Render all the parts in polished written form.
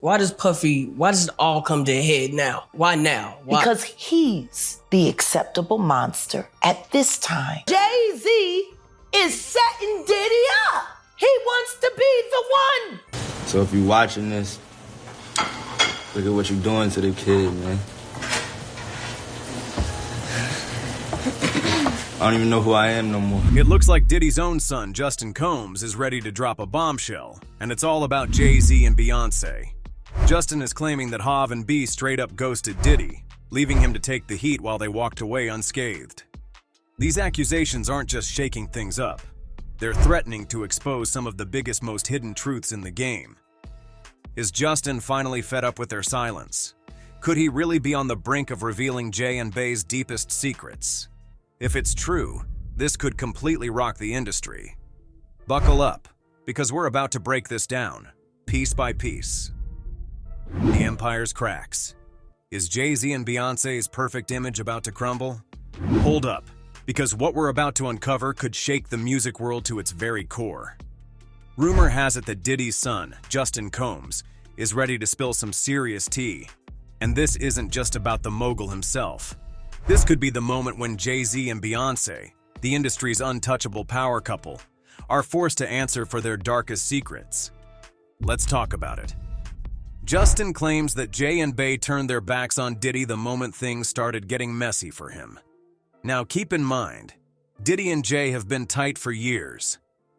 Why does it all come to a head now? Why now? Why? Because he's the acceptable monster at this time. Jay-Z is setting Diddy up. He wants to be the one. So if you're watching this, look at what you're doing to the kid, man. I don't even know who I am no more. It looks like Diddy's own son, Justin Combs, is ready to drop a bombshell, and it's all about Jay-Z and Beyoncé. Justin is claiming that Hov and B straight up ghosted Diddy, leaving him to take the heat while they walked away unscathed. These accusations aren't just shaking things up. They're threatening to expose some of the biggest, most hidden truths in the game. Is Justin finally fed up with their silence? Could he really be on the brink of revealing Jay and Bey's deepest secrets? If it's true, this could completely rock the industry. Buckle up, because we're about to break this down, piece by piece. The empire's cracks. Is Jay-Z and Beyoncé's perfect image about to crumble? Hold up, because what we're about to uncover could shake the music world to its very core. Rumor has it that Diddy's son, Justin Combs, is ready to spill some serious tea. And this isn't just about the mogul himself. This could be the moment when Jay-Z and Beyoncé, the industry's untouchable power couple, are forced to answer for their darkest secrets. Let's talk about it. Justin claims that Jay and Bey turned their backs on Diddy the moment things started getting messy for him. Now keep in mind, Diddy and Jay have been tight for years.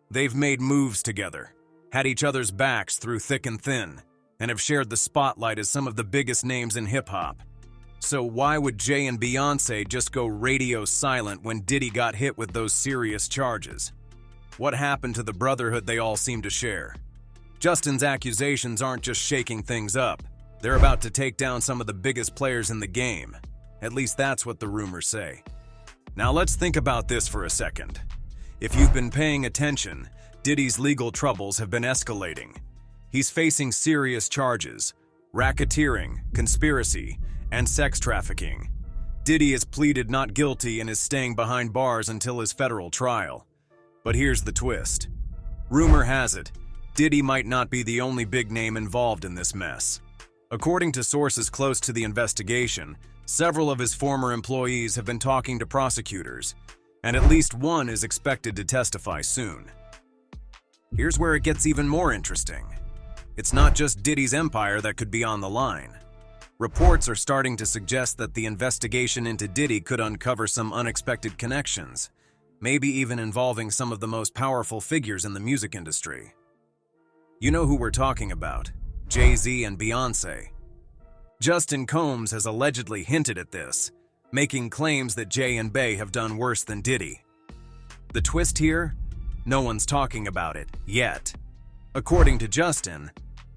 They've made moves together, had each other's backs through thick and thin, and have shared the spotlight as some of the biggest names in hip-hop. So why would Jay and Beyoncé just go radio silent when Diddy got hit with those serious charges? What happened to the brotherhood they all seem to share? Justin's accusations aren't just shaking things up. They're about to take down some of the biggest players in the game. At least that's what the rumors say. Now let's think about this for a second. If you've been paying attention, Diddy's legal troubles have been escalating. He's facing serious charges: racketeering, conspiracy, and sex trafficking. Diddy has pleaded not guilty and is staying behind bars until his federal trial. But here's the twist. Rumor has it, Diddy might not be the only big name involved in this mess. According to sources close to the investigation, several of his former employees have been talking to prosecutors, and at least one is expected to testify soon. Here's where it gets even more interesting. It's not just Diddy's empire that could be on the line. Reports are starting to suggest that the investigation into Diddy could uncover some unexpected connections, maybe even involving some of the most powerful figures in the music industry. You know who we're talking about: Jay-Z and Beyoncé. Justin Combs has allegedly hinted at this, making claims that Jay and Bey have done worse than Diddy. The twist here? No one's talking about it yet. According to Justin,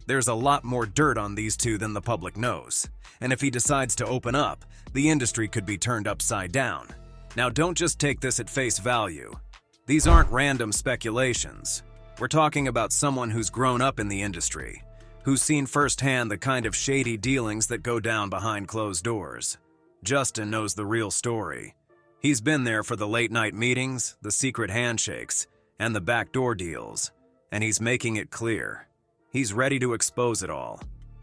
there's a lot more dirt on these two than the public knows, and if he decides to open up, the industry could be turned upside down. Now don't just take this at face value. These aren't random speculations. We're talking about someone who's grown up in the industry, who's seen firsthand the kind of shady dealings that go down behind closed doors. Justin knows the real story. He's been there for the late-night meetings, the secret handshakes, and the backdoor deals, and he's making it clear. He's ready to expose it all.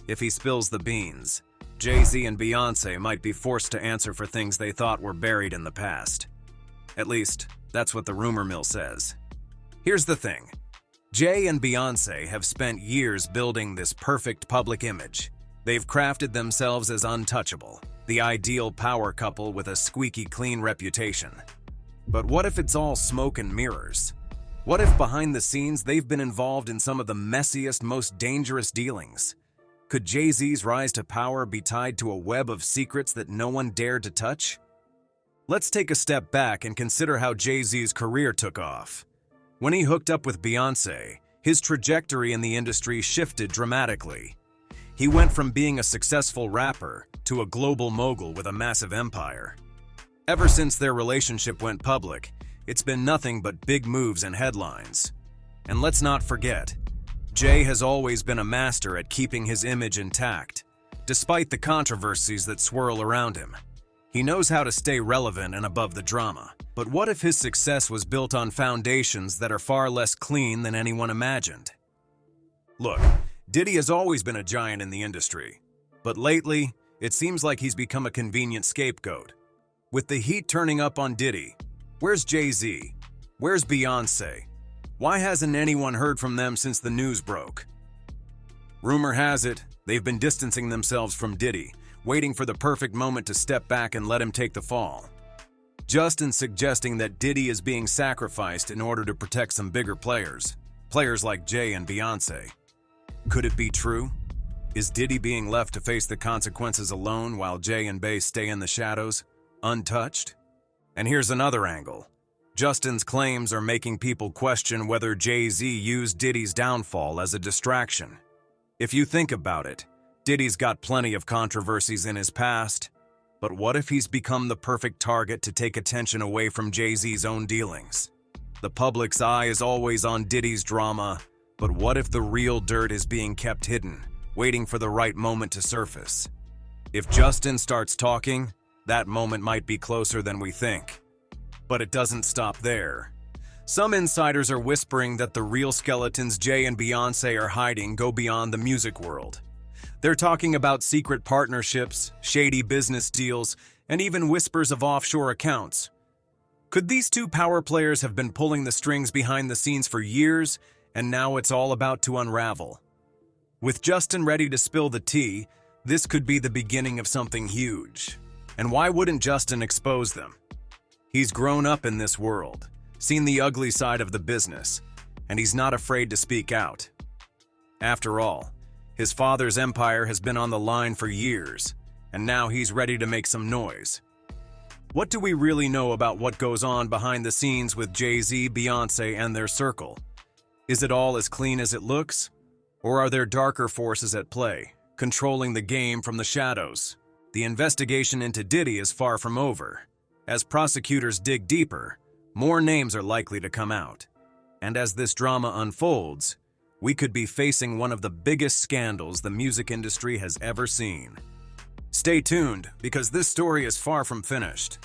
If he spills the beans, Jay-Z and Beyoncé might be forced to answer for things they thought were buried in the past. At least, that's what the rumor mill says. Here's the thing. Jay and Beyoncé have spent years building this perfect public image. They've crafted themselves as untouchable, the ideal power couple with a squeaky clean reputation. But what if it's all smoke and mirrors? What if behind the scenes they've been involved in some of the messiest, most dangerous dealings? Could Jay-Z's rise to power be tied to a web of secrets that no one dared to touch? Let's take a step back and consider how Jay-Z's career took off. When he hooked up with Beyoncé, his trajectory in the industry shifted dramatically. He went from being a successful rapper to a global mogul with a massive empire. Ever since their relationship went public, it's been nothing but big moves and headlines. And let's not forget, Jay has always been a master at keeping his image intact, despite the controversies that swirl around him. He knows how to stay relevant and above the drama. But what if his success was built on foundations that are far less clean than anyone imagined? Look, Diddy has always been a giant in the industry, but lately, it seems like he's become a convenient scapegoat. With the heat turning up on Diddy, where's Jay-Z? Where's Beyonce? Why hasn't anyone heard from them since the news broke? Rumor has it, they've been distancing themselves from Diddy, waiting for the perfect moment to step back and let him take the fall. Justin suggesting that Diddy is being sacrificed in order to protect some bigger players like Jay and Beyoncé. Could it be true? Is Diddy being left to face the consequences alone while Jay and Bey stay in the shadows, untouched? And here's another angle. Justin's claims are making people question whether Jay-Z used Diddy's downfall as a distraction. If you think about it, Diddy's got plenty of controversies in his past, but what if he's become the perfect target to take attention away from Jay-Z's own dealings? The public's eye is always on Diddy's drama, but what if the real dirt is being kept hidden, waiting for the right moment to surface? If Justin starts talking, that moment might be closer than we think. But it doesn't stop there. Some insiders are whispering that the real skeletons Jay and Beyoncé are hiding go beyond the music world. They're talking about secret partnerships, shady business deals, and even whispers of offshore accounts. Could these two power players have been pulling the strings behind the scenes for years, and now it's all about to unravel? With Justin ready to spill the tea, this could be the beginning of something huge. And why wouldn't Justin expose them? He's grown up in this world, seen the ugly side of the business, and he's not afraid to speak out. After all, his father's empire has been on the line for years, and now he's ready to make some noise. What do we really know about what goes on behind the scenes with Jay-Z, Beyoncé, and their circle? Is it all as clean as it looks? Or are there darker forces at play, controlling the game from the shadows? The investigation into Diddy is far from over. As prosecutors dig deeper, more names are likely to come out. And as this drama unfolds, we could be facing one of the biggest scandals the music industry has ever seen. Stay tuned, because this story is far from finished.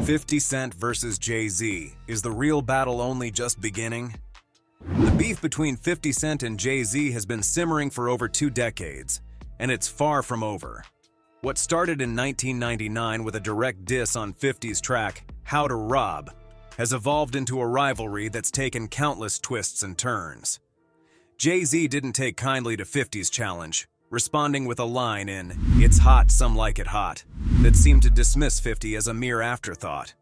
50 Cent versus Jay-Z. Is the real battle only just beginning? The beef between 50 Cent and Jay-Z has been simmering for over 2 decades, and it's far from over. What started in 1999 with a direct diss on 50's track, How to Rob, has evolved into a rivalry that's taken countless twists and turns. Jay-Z didn't take kindly to 50's challenge, responding with a line in It's Hot, Some Like It Hot, that seemed to dismiss 50 as a mere afterthought.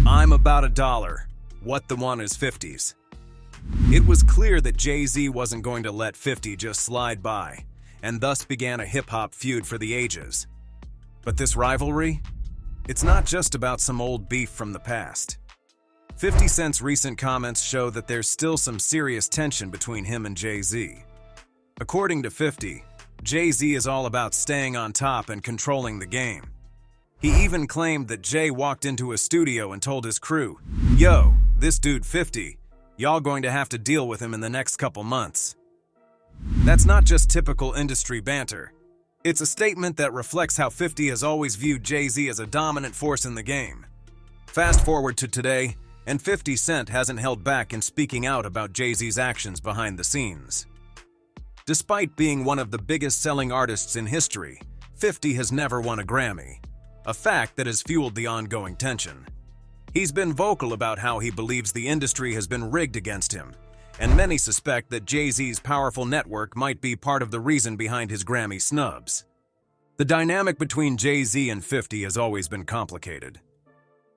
I'm about $1. What the one is 50's? It was clear that Jay-Z wasn't going to let 50 just slide by, and thus began a hip-hop feud for the ages. But this rivalry? It's not just about some old beef from the past. 50 Cent's recent comments show that there's still some serious tension between him and Jay-Z. According to 50, Jay-Z is all about staying on top and controlling the game. He even claimed that Jay walked into a studio and told his crew, "Yo, this dude 50, y'all going to have to deal with him in the next couple months." That's not just typical industry banter. It's a statement that reflects how 50 has always viewed Jay-Z as a dominant force in the game. Fast forward to today, and 50 Cent hasn't held back in speaking out about Jay-Z's actions behind the scenes. Despite being one of the biggest selling artists in history, 50 has never won a Grammy, a fact that has fueled the ongoing tension. He's been vocal about how he believes the industry has been rigged against him, and many suspect that Jay-Z's powerful network might be part of the reason behind his Grammy snubs. The dynamic between Jay-Z and 50 has always been complicated.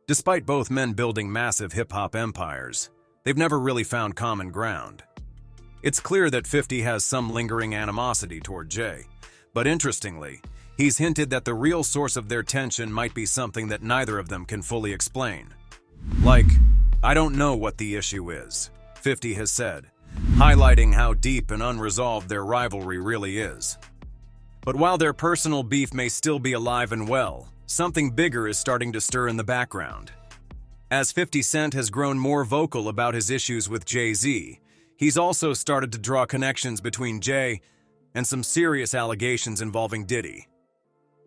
Despite both men building massive hip-hop empires, they've never really found common ground. It's clear that 50 has some lingering animosity toward Jay, but interestingly, he's hinted that the real source of their tension might be something that neither of them can fully explain. Like, "I don't know what the issue is," 50 has said, highlighting how deep and unresolved their rivalry really is. But while their personal beef may still be alive and well, something bigger is starting to stir in the background. As 50 Cent has grown more vocal about his issues with Jay-Z, he's also started to draw connections between Jay and some serious allegations involving Diddy.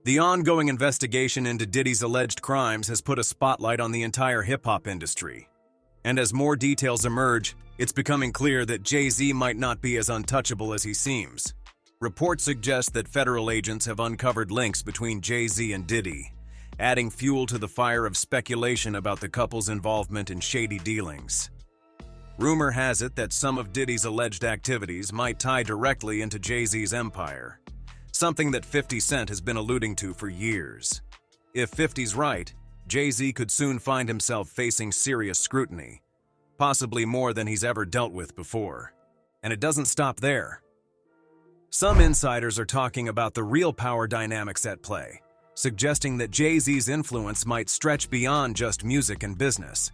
The ongoing investigation into Diddy's alleged crimes has put a spotlight on the entire hip-hop industry. And as more details emerge, it's becoming clear that Jay-Z might not be as untouchable as he seems. Reports suggest that federal agents have uncovered links between Jay-Z and Diddy, adding fuel to the fire of speculation about the couple's involvement in shady dealings. Rumor has it that some of Diddy's alleged activities might tie directly into Jay-Z's empire, something that 50 Cent has been alluding to for years. If 50's right, Jay-Z could soon find himself facing serious scrutiny, possibly more than he's ever dealt with before. And it doesn't stop there. Some insiders are talking about the real power dynamics at play, suggesting that Jay-Z's influence might stretch beyond just music and business,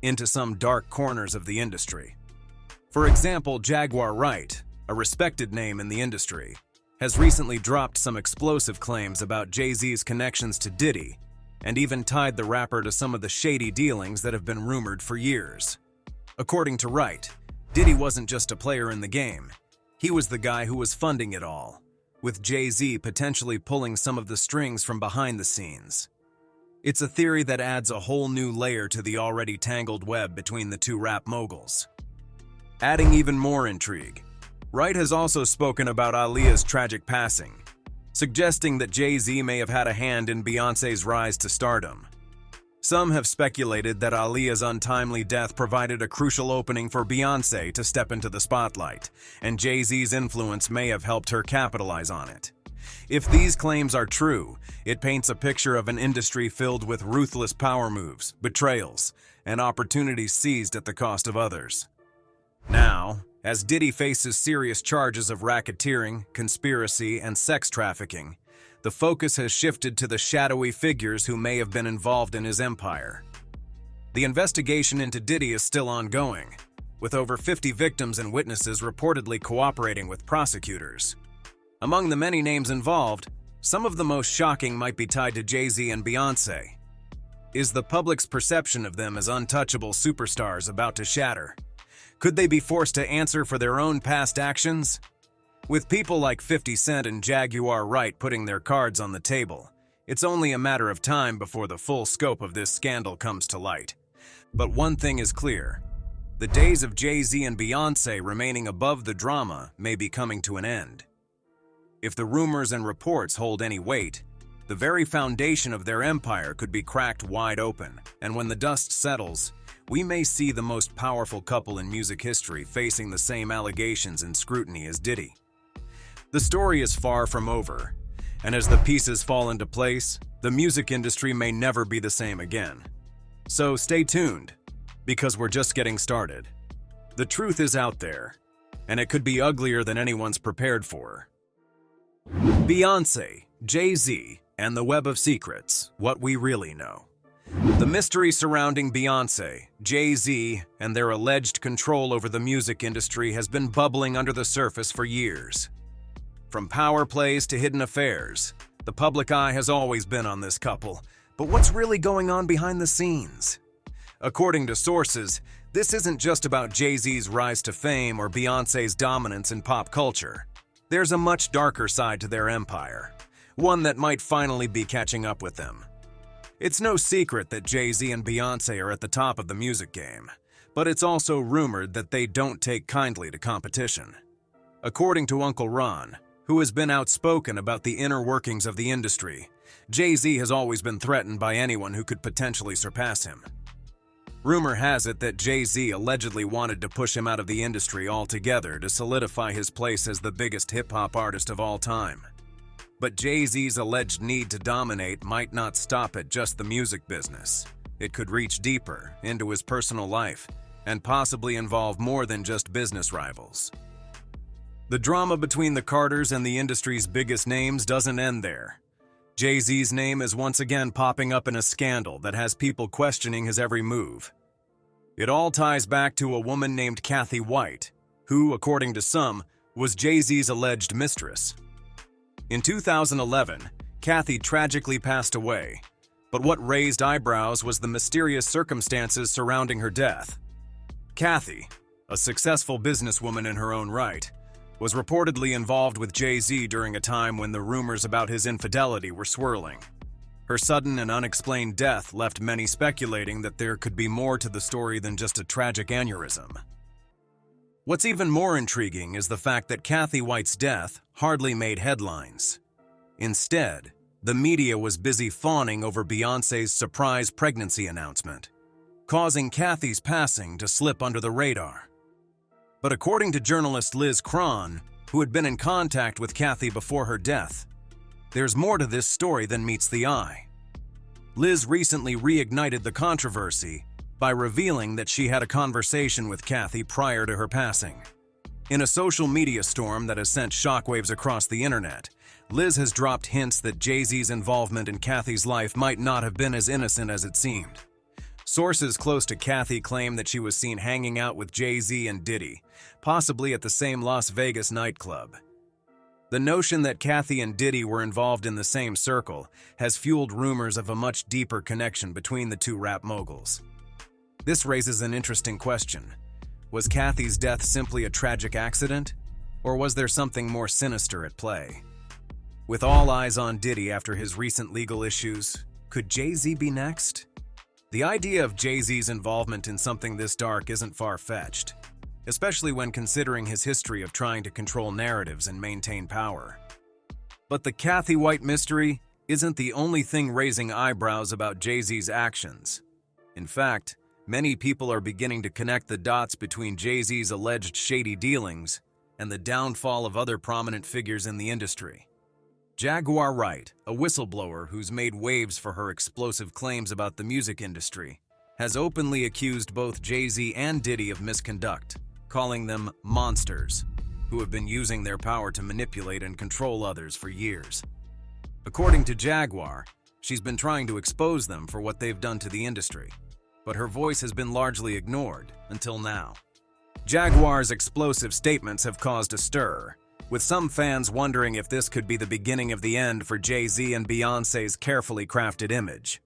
into some dark corners of the industry. For example, Jaguar Wright, a respected name in the industry, has recently dropped some explosive claims about Jay-Z's connections to Diddy, and even tied the rapper to some of the shady dealings that have been rumored for years. According to Wright, Diddy wasn't just a player in the game. He was the guy who was funding it all, with Jay-Z potentially pulling some of the strings from behind the scenes. It's a theory that adds a whole new layer to the already tangled web between the two rap moguls. Adding even more intrigue, Wright has also spoken about Aaliyah's tragic passing, suggesting that Jay-Z may have had a hand in Beyoncé's rise to stardom. Some have speculated that Aaliyah's untimely death provided a crucial opening for Beyoncé to step into the spotlight, and Jay-Z's influence may have helped her capitalize on it. If these claims are true, it paints a picture of an industry filled with ruthless power moves, betrayals, and opportunities seized at the cost of others. Now, as Diddy faces serious charges of racketeering, conspiracy, and sex trafficking, the focus has shifted to the shadowy figures who may have been involved in his empire. The investigation into Diddy is still ongoing, with over 50 victims and witnesses reportedly cooperating with prosecutors. Among the many names involved, some of the most shocking might be tied to Jay-Z and Beyoncé. Is the public's perception of them as untouchable superstars about to shatter? Could they be forced to answer for their own past actions? With people like 50 Cent and Jaguar Wright putting their cards on the table, it's only a matter of time before the full scope of this scandal comes to light. But one thing is clear: the days of Jay-Z and Beyoncé remaining above the drama may be coming to an end. If the rumors and reports hold any weight, the very foundation of their empire could be cracked wide open, and when the dust settles, we may see the most powerful couple in music history facing the same allegations and scrutiny as Diddy. The story is far from over, and as the pieces fall into place, the music industry may never be the same again. So stay tuned, because we're just getting started. The truth is out there, and it could be uglier than anyone's prepared for. Beyoncé, Jay-Z, and the Web of Secrets, what we really know. The mystery surrounding Beyoncé, Jay-Z, and their alleged control over the music industry has been bubbling under the surface for years. From power plays to hidden affairs, the public eye has always been on this couple. But what's really going on behind the scenes? According to sources, this isn't just about Jay-Z's rise to fame or Beyoncé's dominance in pop culture. There's a much darker side to their empire, one that might finally be catching up with them. It's no secret that Jay-Z and Beyoncé are at the top of the music game, but it's also rumored that they don't take kindly to competition. According to Uncle Ron, who has been outspoken about the inner workings of the industry, Jay-Z has always been threatened by anyone who could potentially surpass him. Rumor has it that Jay-Z allegedly wanted to push him out of the industry altogether to solidify his place as the biggest hip-hop artist of all time. But Jay-Z's alleged need to dominate might not stop at just the music business. It could reach deeper into his personal life and possibly involve more than just business rivals. The drama between the Carters and the industry's biggest names doesn't end there. Jay-Z's name is once again popping up in a scandal that has people questioning his every move. It all ties back to a woman named Kathy White, who, according to some, was Jay-Z's alleged mistress. In 2011, Kathy tragically passed away, but what raised eyebrows was the mysterious circumstances surrounding her death. Kathy, a successful businesswoman in her own right, was reportedly involved with Jay-Z during a time when the rumors about his infidelity were swirling. Her sudden and unexplained death left many speculating that there could be more to the story than just a tragic aneurysm. What's even more intriguing is the fact that Kathy White's death hardly made headlines. Instead, the media was busy fawning over Beyoncé's surprise pregnancy announcement, causing Kathy's passing to slip under the radar. But according to journalist Liz Cron, who had been in contact with Kathy before her death, there's more to this story than meets the eye. Liz recently reignited the controversy by revealing that she had a conversation with Kathy prior to her passing. In a social media storm that has sent shockwaves across the internet, Liz has dropped hints that Jay-Z's involvement in Kathy's life might not have been as innocent as it seemed. Sources close to Kathy claim that she was seen hanging out with Jay-Z and Diddy, possibly at the same Las Vegas nightclub. The notion that Kathy and Diddy were involved in the same circle has fueled rumors of a much deeper connection between the two rap moguls. This raises an interesting question. Was Kathy's death simply a tragic accident, or was there something more sinister at play? With all eyes on Diddy after his recent legal issues, could Jay-Z be next? The idea of Jay-Z's involvement in something this dark isn't far-fetched, especially when considering his history of trying to control narratives and maintain power. But the Kathy White mystery isn't the only thing raising eyebrows about Jay-Z's actions. In fact, many people are beginning to connect the dots between Jay-Z's alleged shady dealings and the downfall of other prominent figures in the industry. Jaguar Wright, a whistleblower who's made waves for her explosive claims about the music industry, has openly accused both Jay-Z and Diddy of misconduct, calling them monsters, who have been using their power to manipulate and control others for years. According to Jaguar, she's been trying to expose them for what they've done to the industry, but her voice has been largely ignored until now. Jaguar's explosive statements have caused a stir, with some fans wondering if this could be the beginning of the end for Jay-Z and Beyoncé's carefully crafted image.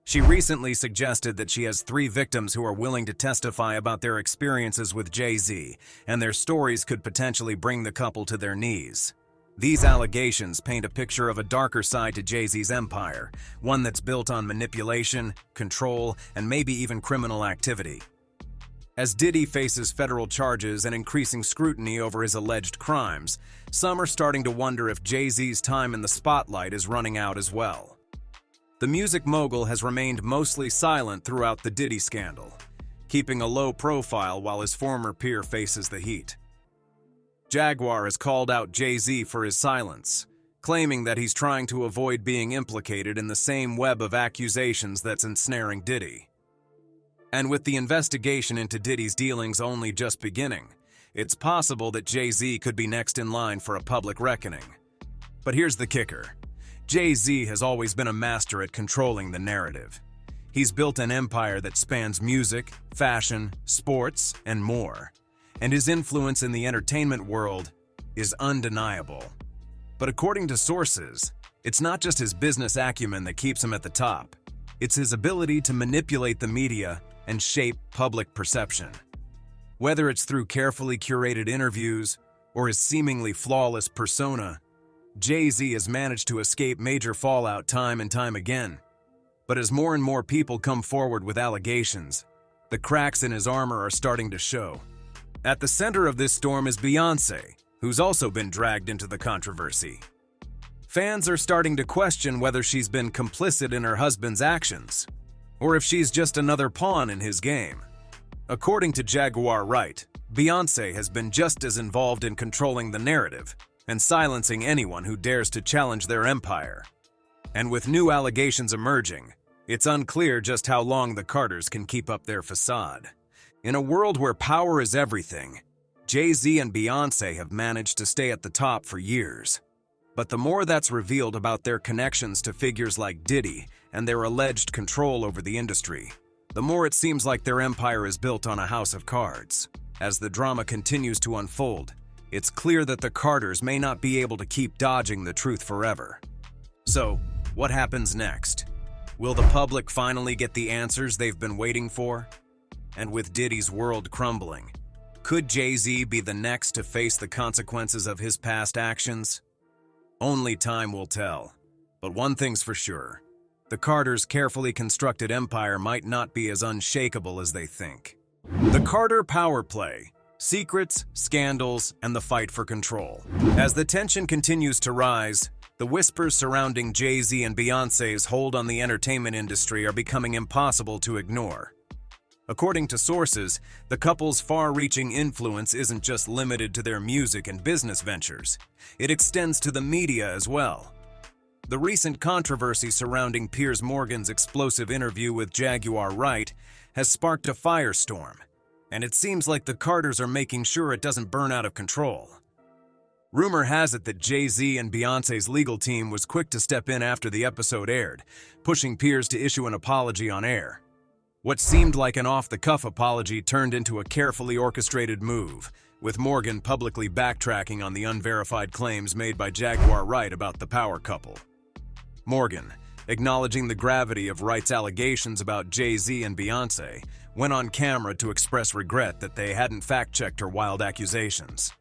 She recently suggested that she has 3 victims who are willing to testify about their experiences with Jay-Z, and their stories could potentially bring the couple to their knees. These allegations paint a picture of a darker side to Jay-Z's empire, one that's built on manipulation, control, and maybe even criminal activity. As Diddy faces federal charges and increasing scrutiny over his alleged crimes, some are starting to wonder if Jay-Z's time in the spotlight is running out as well. The music mogul has remained mostly silent throughout the Diddy scandal, keeping a low profile while his former peer faces the heat. Jaguar has called out Jay-Z for his silence, claiming that he's trying to avoid being implicated in the same web of accusations that's ensnaring Diddy. And with the investigation into Diddy's dealings only just beginning, it's possible that Jay-Z could be next in line for a public reckoning. But here's the kicker. Jay-Z has always been a master at controlling the narrative. He's built an empire that spans music, fashion, sports, and more. And his influence in the entertainment world is undeniable. But according to sources, it's not just his business acumen that keeps him at the top. It's his ability to manipulate the media and shape public perception. Whether it's through carefully curated interviews or his seemingly flawless persona, Jay-Z has managed to escape major fallout time and time again. But as more and more people come forward with allegations, the cracks in his armor are starting to show. At the center of this storm is Beyoncé, who's also been dragged into the controversy. Fans are starting to question whether she's been complicit in her husband's actions, or if she's just another pawn in his game. According to Jaguar Wright, Beyoncé has been just as involved in controlling the narrative and silencing anyone who dares to challenge their empire. And with new allegations emerging, it's unclear just how long the Carters can keep up their facade. In a world where power is everything, Jay-Z and Beyoncé have managed to stay at the top for years. But the more that's revealed about their connections to figures like Diddy and their alleged control over the industry, the more it seems like their empire is built on a house of cards. As the drama continues to unfold, it's clear that the Carters may not be able to keep dodging the truth forever. So, what happens next? Will the public finally get the answers they've been waiting for? And with Diddy's world crumbling, could Jay-Z be the next to face the consequences of his past actions? Only time will tell. But one thing's for sure, the Carters' carefully constructed empire might not be as unshakable as they think. The Carter power play: secrets, scandals, and the fight for control. As the tension continues to rise, the whispers surrounding Jay-Z and Beyoncé's hold on the entertainment industry are becoming impossible to ignore. According to sources, the couple's far-reaching influence isn't just limited to their music and business ventures. It extends to the media as well. The recent controversy surrounding Piers Morgan's explosive interview with Jaguar Wright has sparked a firestorm, and it seems like the Carters are making sure it doesn't burn out of control. Rumor has it that Jay-Z and Beyoncé's legal team was quick to step in after the episode aired, pushing Piers to issue an apology on air. What seemed like an off-the-cuff apology turned into a carefully orchestrated move, with Morgan publicly backtracking on the unverified claims made by Jaguar Wright about the power couple. Morgan, acknowledging the gravity of Wright's allegations about Jay-Z and Beyoncé, went on camera to express regret that they hadn't fact-checked her wild accusations.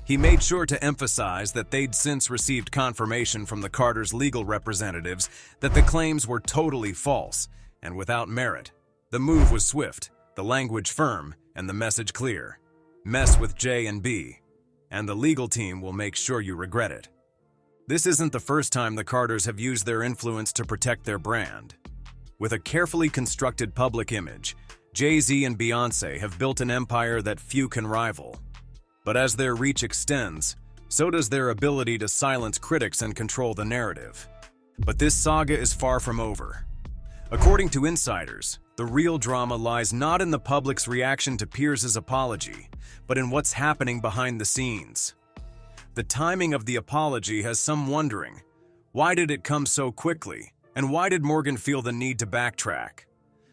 He made sure to emphasize that they'd since received confirmation from the Carters' legal representatives that the claims were totally false and without merit. The move was swift, the language firm, and the message clear. Mess with Jay and Bey, and the legal team will make sure you regret it. This isn't the first time the Carters have used their influence to protect their brand. With a carefully constructed public image, Jay-Z and Beyoncé have built an empire that few can rival. But as their reach extends, so does their ability to silence critics and control the narrative. But this saga is far from over. According to insiders, the real drama lies not in the public's reaction to Piers' apology, but in what's happening behind the scenes. The timing of the apology has some wondering. Why did it come so quickly? And why did Morgan feel the need to backtrack?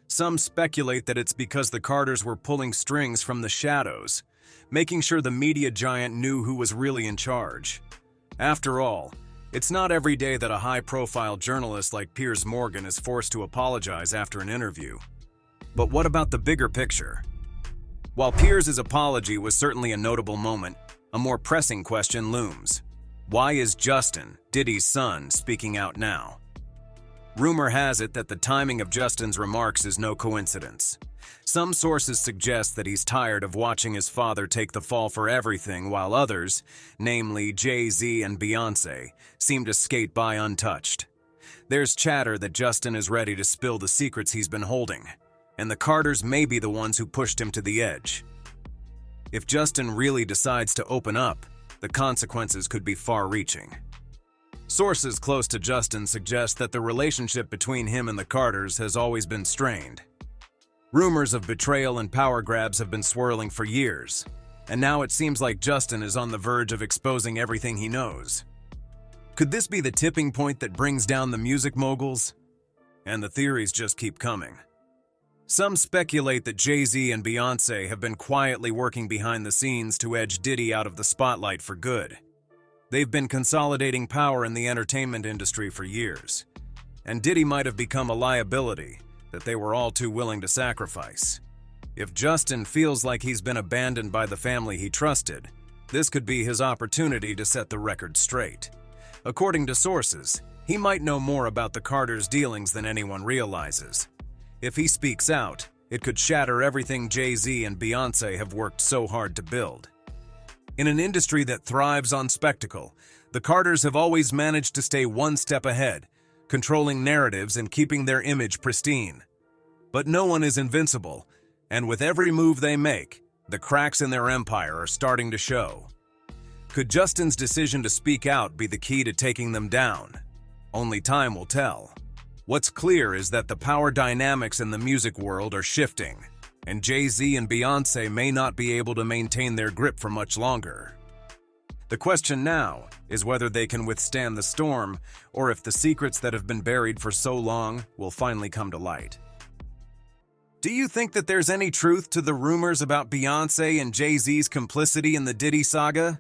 Some speculate that it's because the Carters were pulling strings from the shadows, making sure the media giant knew who was really in charge. After all, it's not every day that a high-profile journalist like Piers Morgan is forced to apologize after an interview. But what about the bigger picture? While Piers' apology was certainly a notable moment, a more pressing question looms. Why is Justin, Diddy's son, speaking out now? Rumor has it that the timing of Justin's remarks is no coincidence. Some sources suggest that he's tired of watching his father take the fall for everything, while others, namely Jay-Z and Beyoncé, seem to skate by untouched. There's chatter that Justin is ready to spill the secrets he's been holding, and the Carters may be the ones who pushed him to the edge. If Justin really decides to open up, the consequences could be far-reaching. Sources close to Justin suggest that the relationship between him and the Carters has always been strained. Rumors of betrayal and power grabs have been swirling for years, and now it seems like Justin is on the verge of exposing everything he knows. Could this be the tipping point that brings down the music moguls? And the theories just keep coming. Some speculate that Jay-Z and Beyoncé have been quietly working behind the scenes to edge Diddy out of the spotlight for good. They've been consolidating power in the entertainment industry for years, and Diddy might have become a liability that they were all too willing to sacrifice. If Justin feels like he's been abandoned by the family he trusted, this could be his opportunity to set the record straight. According to sources, he might know more about the Carters' dealings than anyone realizes. If he speaks out, it could shatter everything Jay-Z and Beyoncé have worked so hard to build. In an industry that thrives on spectacle, the Carters have always managed to stay one step ahead, controlling narratives and keeping their image pristine. But no one is invincible, and with every move they make, the cracks in their empire are starting to show. Could Justin's decision to speak out be the key to taking them down? Only time will tell. What's clear is that the power dynamics in the music world are shifting, and Jay-Z and Beyoncé may not be able to maintain their grip for much longer. The question now is whether they can withstand the storm, or if the secrets that have been buried for so long will finally come to light. Do you think that there's any truth to the rumors about Beyoncé and Jay-Z's complicity in the Diddy saga?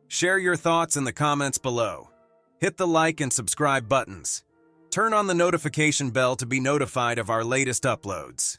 Share your thoughts in the comments below. Hit the like and subscribe buttons. Turn on the notification bell to be notified of our latest uploads.